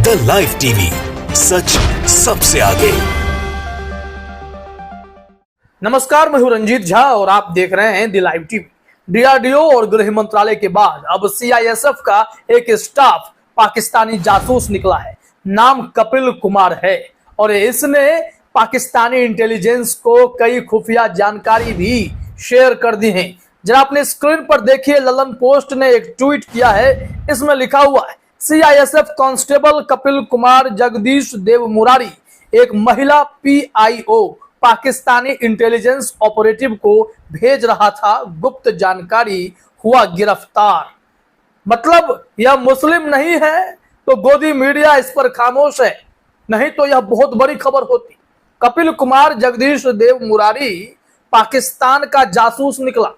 The live TV, सच सबसे आगे। नमस्कार, मैं हूं रंजीत झा और आप देख रहे हैं द लाइव टीवी। डीआरडीओ और गृह मंत्रालय के बाद अब सीआईएसएफ का एक स्टाफ पाकिस्तानी जासूस निकला है। नाम कपिल कुमार है और इसने पाकिस्तानी इंटेलिजेंस को कई खुफिया जानकारी भी शेयर कर दी है। जरा अपने स्क्रीन पर देखिए, ललन पोस्ट ने एक ट्वीट किया है। इसमें लिखा हुआ है, सीआईएसएफ कांस्टेबल कपिल कुमार जगदीश देव मुरारी, एक महिला पीआईओ पाकिस्तानी इंटेलिजेंस ऑपरेटिव को भेज रहा था गुप्त जानकारी, हुआ गिरफ्तार। मतलब यह मुस्लिम नहीं है तो गोदी मीडिया इस पर खामोश है, नहीं तो यह बहुत बड़ी खबर होती। कपिल कुमार जगदीश देव मुरारी पाकिस्तान का जासूस निकला।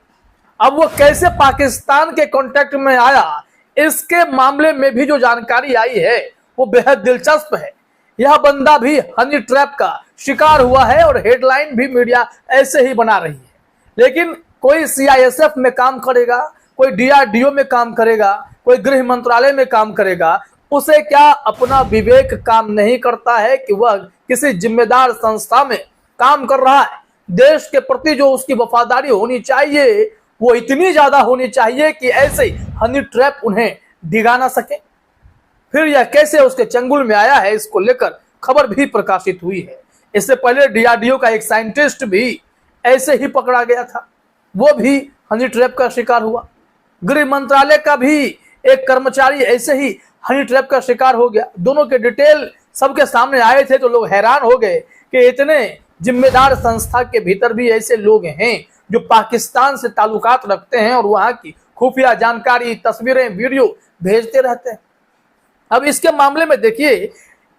अब वो कैसे पाकिस्तान के कांटेक्ट में आया, इसके मामले में भी जो जानकारी आई है वो बेहद दिलचस्प है। यह बंदा भी हनी ट्रैप का शिकार हुआ है और हेडलाइन भी मीडिया ऐसे ही बना रही है। लेकिन कोई सीआईएसएफ में काम करेगा, कोई डीआरडीओ में काम करेगा, कोई गृह मंत्रालय में काम करेगा, उसे क्या अपना विवेक काम नहीं करता है कि वह किसी जिम्मेदार संस्था में काम कर रहा है? देश के प्रति जो उसकी वफादारी होनी चाहिए वो इतनी ज्यादा होनी चाहिए कि ऐसे हनी ट्रैप उन्हें डिगा ना सके। फिर यह कैसे उसके चंगुल में आया है, इसको लेकर खबर भी प्रकाशित हुई है। इससे पहले डीआरडीओ का एक साइंटिस्ट भी ऐसे ही पकड़ा गया था, वो भी हनी ट्रैप का शिकार हुआ। गृह मंत्रालय का भी एक कर्मचारी ऐसे ही हनी ट्रैप का शिकार हो गया। दोनों के डिटेल सबके सामने आए थे तो लोग हैरान हो गए कि इतने जिम्मेदार संस्था के भीतर भी ऐसे लोग हैं जो पाकिस्तान से ताल्लुकात रखते हैं और वहां की खुफिया जानकारी, तस्वीरें, वीडियो भेजते रहते हैं। अब इसके मामले में देखिए,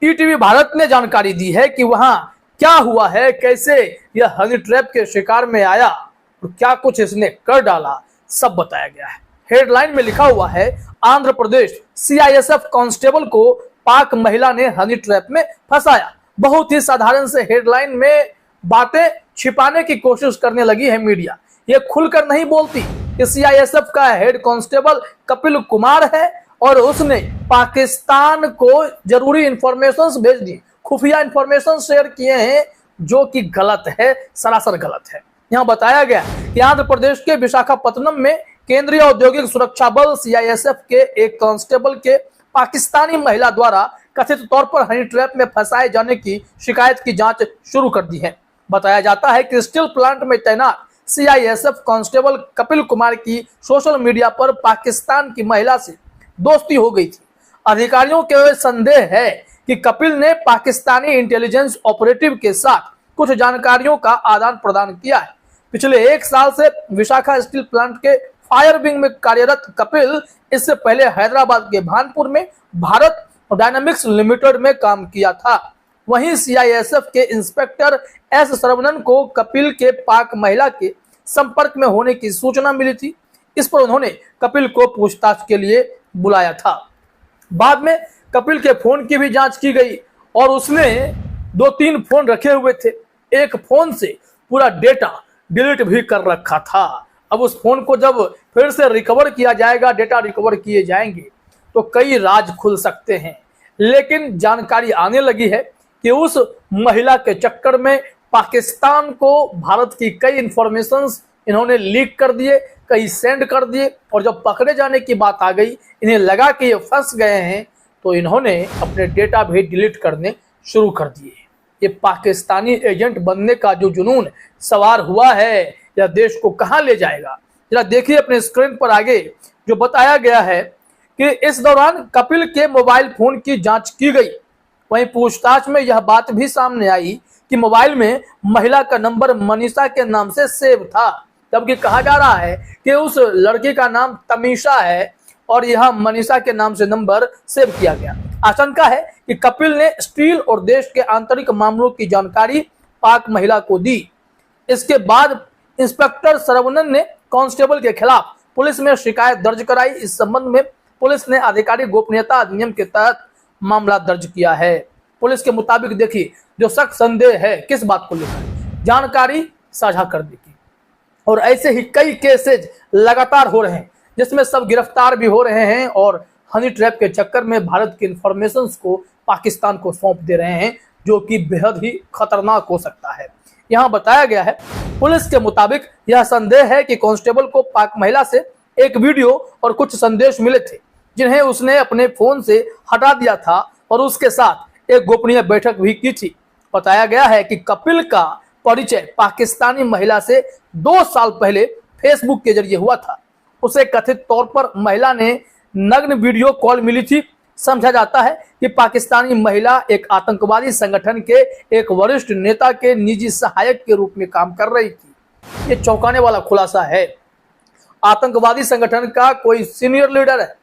ईटीवी भारत ने जानकारी दी है कि वहां क्या हुआ है, कैसे यह हनी ट्रैप के शिकार में आया और क्या कुछ इसने कर डाला, सब बताया गया है। हेडलाइन में लिखा हुआ है, आंध्र प्रदेश सीआईएसएफ कांस्टेबल को पाक महिला ने हनी ट्रैप में फंसाया। बहुत ही साधारण से हेडलाइन में बातें छिपाने की कोशिश करने लगी है मीडिया। ये खुलकर नहीं बोलती कि सीआईएसएफ का हेड कांस्टेबल कपिल कुमार है और उसने पाकिस्तान को जरूरी इंफॉर्मेशन भेज दी, खुफिया इंफॉर्मेशन शेयर किए हैं, जो कि गलत है, सरासर गलत है। यहाँ बताया गया कि आंध्र प्रदेश के विशाखापत्तनम में केंद्रीय औद्योगिक सुरक्षा बल सीआईएसएफ के एक कांस्टेबल के पाकिस्तानी महिला द्वारा कथित तौर पर हनी ट्रैप में फंसाए जाने की शिकायत की जांच शुरू कर दी है। बताया जाता है कि स्टील प्लांट में तैनात सीआईएसएफ कांस्टेबल कपिल कुमार की सोशल मीडिया पर पाकिस्तान की महिला से दोस्ती हो गई थी। अधिकारियों के संदेह है कि कपिल ने पाकिस्तानी इंटेलिजेंस ऑपरेटिव के साथ कुछ जानकारियों का आदान प्रदान किया है। पिछले एक साल से विशाखा स्टील प्लांट के फायर विंग में कार्यरत कपिल इससे पहले हैदराबाद के भानपुर में भारत डायनामिक्स लिमिटेड में काम किया था। वहीं सीआईएसएफ के इंस्पेक्टर एस सरवनन को कपिल के पाक महिला के संपर्क में होने की सूचना मिली थी। इस पर उन्होंने कपिल को पूछताछ के लिए बुलाया था। बाद में कपिल के फोन की भी जांच की गई और उसने 2-3 फोन रखे हुए थे। एक फोन से पूरा डेटा डिलीट भी कर रखा था। अब उस फोन को जब फिर से रिकवर किया जाएगा, डेटा रिकवर किए जाएंगे तो कई राज खुल सकते हैं। लेकिन जानकारी आने लगी है कि उस महिला के चक्कर में पाकिस्तान को भारत की कई इंफॉर्मेशंस इन्होंने लीक कर दिए, कई सेंड कर दिए और जब पकड़े जाने की बात आ गई, इन्हें लगा कि ये फंस गए हैं तो इन्होंने अपने डेटा भी डिलीट करने शुरू कर दिए। ये पाकिस्तानी एजेंट बनने का जो जुनून सवार हुआ है, यह देश को कहां ले जाएगा? जरा देखिए अपने स्क्रीन पर आगे जो बताया गया है कि इस दौरान कपिल के मोबाइल फोन की जांच की गई। वहीं पूछताछ में यह बात भी सामने आई कि मोबाइल में महिला का नंबर मनीषा के नाम से सेव था, जबकि कहा जा रहा है कि उस लड़की का नाम तमीशा है और यह मनीषा के नाम से नंबर सेव किया गया। आशंका है कि कपिल ने स्टील और देश के आंतरिक मामलों की जानकारी पाक महिला को दी। इसके बाद इंस्पेक्टर सरवनन ने कांस्टेबल के खिलाफ पुलिस में शिकायत दर्ज कराई। इस संबंध में पुलिस ने आधिकारिक गोपनीयता अधिनियम के तहत मामला दर्ज किया है। पुलिस के मुताबिक देखिए, जो शक संदेह है किस बात को लेकर, जानकारी साझा कर दी और ऐसे ही कई केसेज लगातार हो रहे हैं जिसमें सब गिरफ्तार भी हो रहे हैं और हनी ट्रैप के चक्कर में भारत की इंफॉर्मेशन को पाकिस्तान को सौंप दे रहे हैं, जो कि बेहद ही खतरनाक हो सकता है। यहाँ बताया गया है, पुलिस के मुताबिक यह संदेह है कि कांस्टेबल को पाक महिला से एक वीडियो और कुछ संदेश मिले थे, जिन्हें उसने अपने फोन से हटा दिया था और उसके साथ एक गोपनीय बैठक भी की थी। बताया गया है कि कपिल का परिचय पाकिस्तानी महिला से 2 साल पहले फेसबुक के जरिए हुआ था। उसे कथित तौर पर महिला ने नग्न वीडियो कॉल मिली थी। समझा जाता है कि पाकिस्तानी महिला एक आतंकवादी संगठन के एक वरिष्ठ नेता के निजी सहायक के रूप में काम कर रही थी। ये चौंकाने वाला खुलासा है। आतंकवादी संगठन का कोई सीनियर लीडर है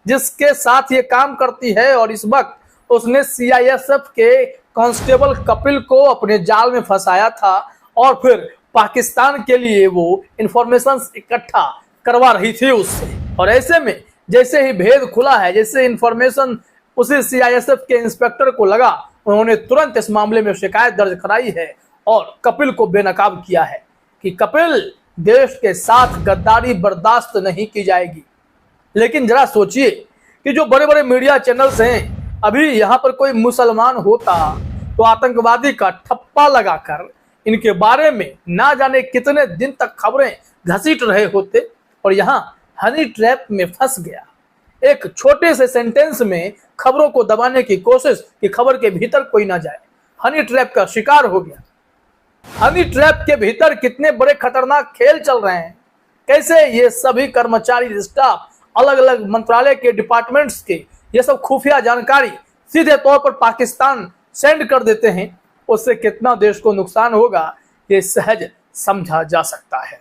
जिसके साथ ये काम करती है, और इस वक्त उसने सीआईएसएफ के कांस्टेबल कपिल को अपने जाल में फंसाया था और फिर पाकिस्तान के लिए वो इंफॉर्मेशन इकट्ठा करवा रही थी उससे। और ऐसे में जैसे ही भेद खुला है, जैसे इंफॉर्मेशन उसी सीआईएसएफ के इंस्पेक्टर को लगा, उन्होंने तुरंत इस मामले में शिकायत दर्ज कराई है और कपिल को बेनकाब किया है कि कपिल, देश के साथ गद्दारी बर्दाश्त नहीं की जाएगी। लेकिन जरा सोचिए कि जो बड़े बड़े मीडिया चैनल्स हैं, अभी यहाँ पर कोई मुसलमान होता तो आतंकवादी का ठप्पा लगाकर इनके बारे में ना जाने कितने दिन तक खबरें घसीट रहे होते, और यहाँ हनी ट्रैप में फंस गया। एक छोटे से सेंटेंस में खबरों को दबाने की कोशिश कि खबर के भीतर कोई ना जाए, हनी ट्रैप का शिकार हो गया। हनी ट्रैप के भीतर कितने बड़े खतरनाक खेल चल रहे हैं, कैसे ये सभी कर्मचारी, स्टाफ, अलग अलग मंत्रालय के डिपार्टमेंट्स के ये सब खुफिया जानकारी सीधे तौर पर पाकिस्तान सेंड कर देते हैं, उससे कितना देश को नुकसान होगा ये सहज समझा जा सकता है।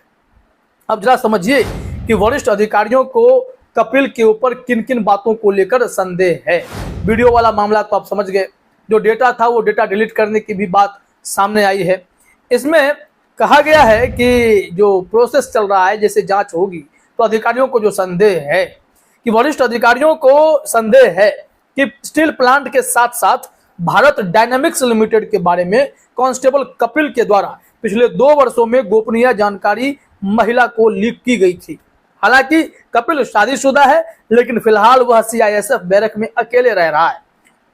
अब जरा समझिए कि वरिष्ठ अधिकारियों को कपिल के ऊपर किन किन बातों को लेकर संदेह है। वीडियो वाला मामला तो आप समझ गए, जो डेटा था वो डेटा डिलीट करने की भी बात सामने आई है। इसमें कहा गया है कि जो प्रोसेस चल रहा है, जैसे जांच होगी, तो अधिकारियों को जो संदेह है कि वरिष्ठ अधिकारियों को संदेह है कि स्टील प्लांट के साथ साथ भारत डायनामिक्स लिमिटेड के बारे में कांस्टेबल कपिल के द्वारा पिछले 2 वर्षों में गोपनीय जानकारी महिला को लीक की गई थी। हालांकि कपिल शादीशुदा है, लेकिन फिलहाल वह सीआईएसएफ बैरक में अकेले रह रहा है।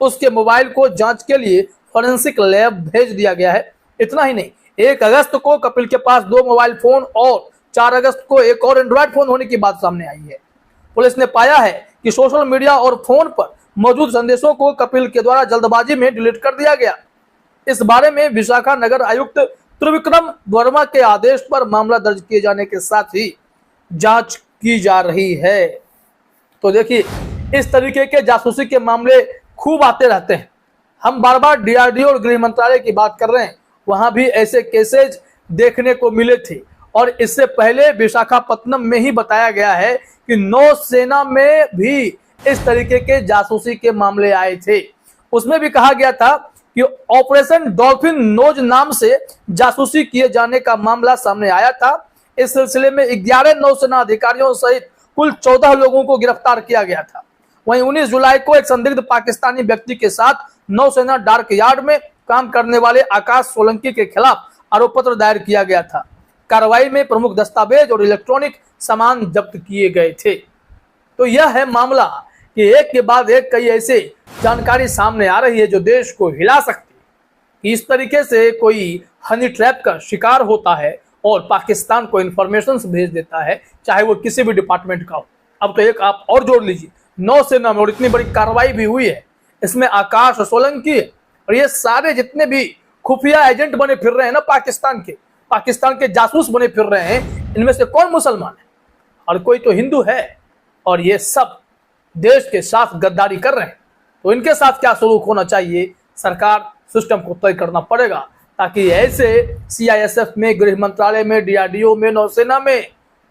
उसके मोबाइल को जांच के लिए फॉरेंसिक लैब भेज दिया गया है। इतना ही नहीं, 1 अगस्त को कपिल के पास 2 मोबाइल फोन और 4 अगस्त को एक और एंड्रॉयड फोन होने की बात सामने आई है। पुलिस ने पाया है कि सोशल मीडिया और फोन पर मौजूद संदेशों को कपिल के द्वारा जल्दबाजी में डिलीट कर दिया गया। इस बारे में विशाखा नगर आयुक्त त्रिविक्रम वर्मा के आदेश पर मामला दर्ज किए जाने के साथ ही जांच की जा रही है। तो देखिए, इस तरीके के जासूसी के मामले खूब आते रहते हैं। हम बार बार डीआरडीओ और गृह मंत्रालय की बात कर रहे हैं, वहां भी ऐसे केसेज देखने को मिले थे। और इससे पहले विशाखापत्तनम में ही बताया गया है कि नौसेना में भी इस तरीके के जासूसी के मामले आए थे। उसमें भी कहा गया था कि ऑपरेशन डॉल्फिन नोज नाम से जासूसी किए जाने का मामला सामने आया था। इस सिलसिले में 11 नौसेना अधिकारियों सहित कुल 14 लोगों को गिरफ्तार किया गया था। वहीं 19 जुलाई को एक संदिग्ध पाकिस्तानी व्यक्ति के साथ नौसेना डार्क यार्ड में काम करने वाले आकाश सोलंकी के खिलाफ आरोप पत्र दायर किया गया था। कार्रवाई में प्रमुख दस्तावेज और इलेक्ट्रॉनिक सामान जब्त किए गए थे। तो यह है मामला कि एक के बाद एक कई ऐसे जानकारी सामने आ रही है जो देश को हिला सकती है कि इस तरीके से कोई हनी ट्रैप का शिकार होता है और पाकिस्तान को इंफॉर्मेशन भेज देता है, चाहे वो किसी भी डिपार्टमेंट का हो। अब तो एक आप और जोड़ लीजिए, नौसेना में और इतनी बड़ी कार्रवाई भी हुई है, इसमें आकाश सोलंकी है और ये सारे जितने भी खुफिया एजेंट बने फिर रहे हैं ना पाकिस्तान के जासूस बने फिर रहे हैं, इनमें से कौन मुसलमान है और कोई तो हिंदू है, और ये सब देश के साथ गद्दारी कर रहे हैं। तो इनके साथ क्या सलूक होना चाहिए, सरकार सिस्टम को तय करना पड़ेगा, ताकि ऐसे सीआईएसएफ में, गृह मंत्रालय में, डीआरडीओ में, नौसेना में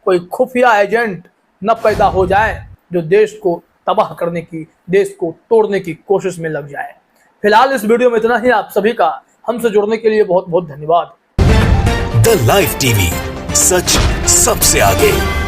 कोई खुफिया एजेंट न पैदा हो जाए जो देश को तबाह करने की, देश को तोड़ने की कोशिश में लग जाए। फिलहाल इस वीडियो में इतना ही। आप सभी का हमसे जुड़ने के लिए बहुत बहुत धन्यवाद। द लाइव टीवी, सच सबसे आगे।